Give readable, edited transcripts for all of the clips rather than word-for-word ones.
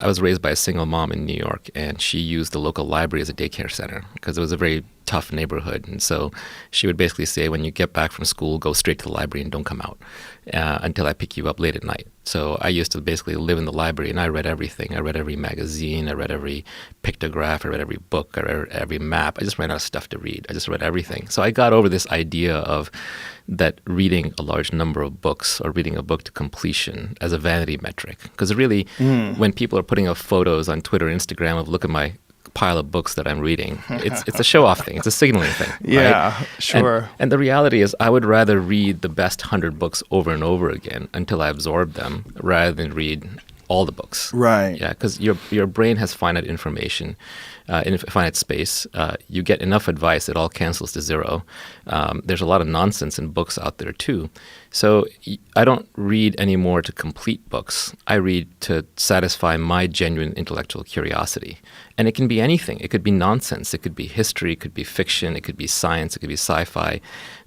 I was raised by a single mom in New York, and she used the local library as a daycare center because it was a very tough neighborhood. And so she would basically say, when you get back from school, go straight to the library and don't come out until I pick you up late at night. So I used to basically live in the library, and I read everything. I read every magazine. I read every pictograph. I read every book. I read every map. I just ran out of stuff to read. I just read everything. So I got over this idea of that reading a large number of books or reading a book to completion as a vanity metric. Because really, when people are putting up photos on Twitter, Instagram of look at my pile of books that I'm reading, it's a show-off thing. It's a signaling thing. Yeah, right? sure. And the reality is I would rather read the best 100 books over and over again until I absorb them rather than read all the books. Right. Yeah, because your brain has finite information, in finite space. You get enough advice, it all cancels to zero. There's a lot of nonsense in books out there too. So I don't read anymore to complete books. I read to satisfy my genuine intellectual curiosity. And it can be anything. It could be nonsense. It could be history. It could be fiction. It could be science. It could be sci-fi.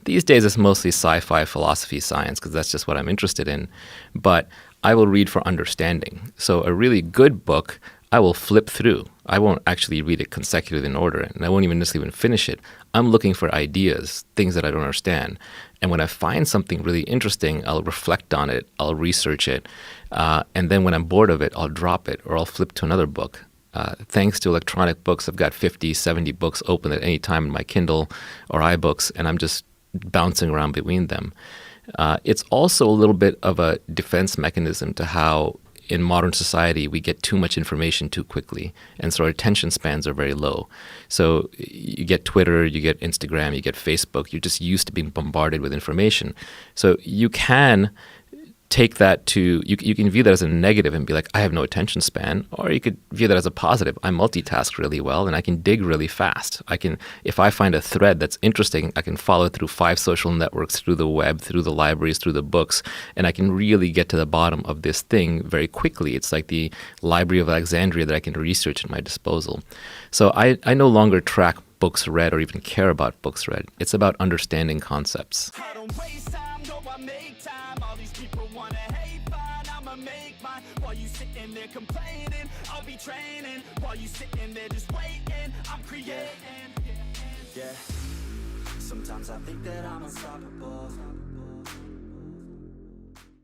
These days it's mostly sci-fi, philosophy, science, because that's just what I'm interested in. But I will read for understanding. So a really good book, I will flip through. I won't actually read it consecutively in order, and I won't even necessarily even finish it. I'm looking for ideas, things that I don't understand. And when I find something really interesting, I'll reflect on it, I'll research it, and then when I'm bored of it, I'll drop it or I'll flip to another book. Thanks to electronic books, I've got 50, 70 books open at any time in my Kindle or iBooks, and I'm just bouncing around between them. It's also a little bit of a defense mechanism to how in modern society we get too much information too quickly, and so our attention spans are very low. So you get Twitter, you get Instagram, you get Facebook, you're just used to being bombarded with information. So you can take that to, you can view that as a negative and be like, I have no attention span, or you could view that as a positive. I multitask really well and I can dig really fast. If I find a thread that's interesting, I can follow through 5 social networks, through the web, through the libraries, through the books, and I can really get to the bottom of this thing very quickly. It's like the Library of Alexandria that I can research at my disposal. So I no longer track books read or even care about books read. It's about understanding concepts. I don't waste time, no, I make time. All these people wanna hate, fine, I'ma make mine. While you sitting there complaining, I'll be training. While you sitting there just waiting, I'm creating. Yeah, sometimes I think that I'm unstoppable.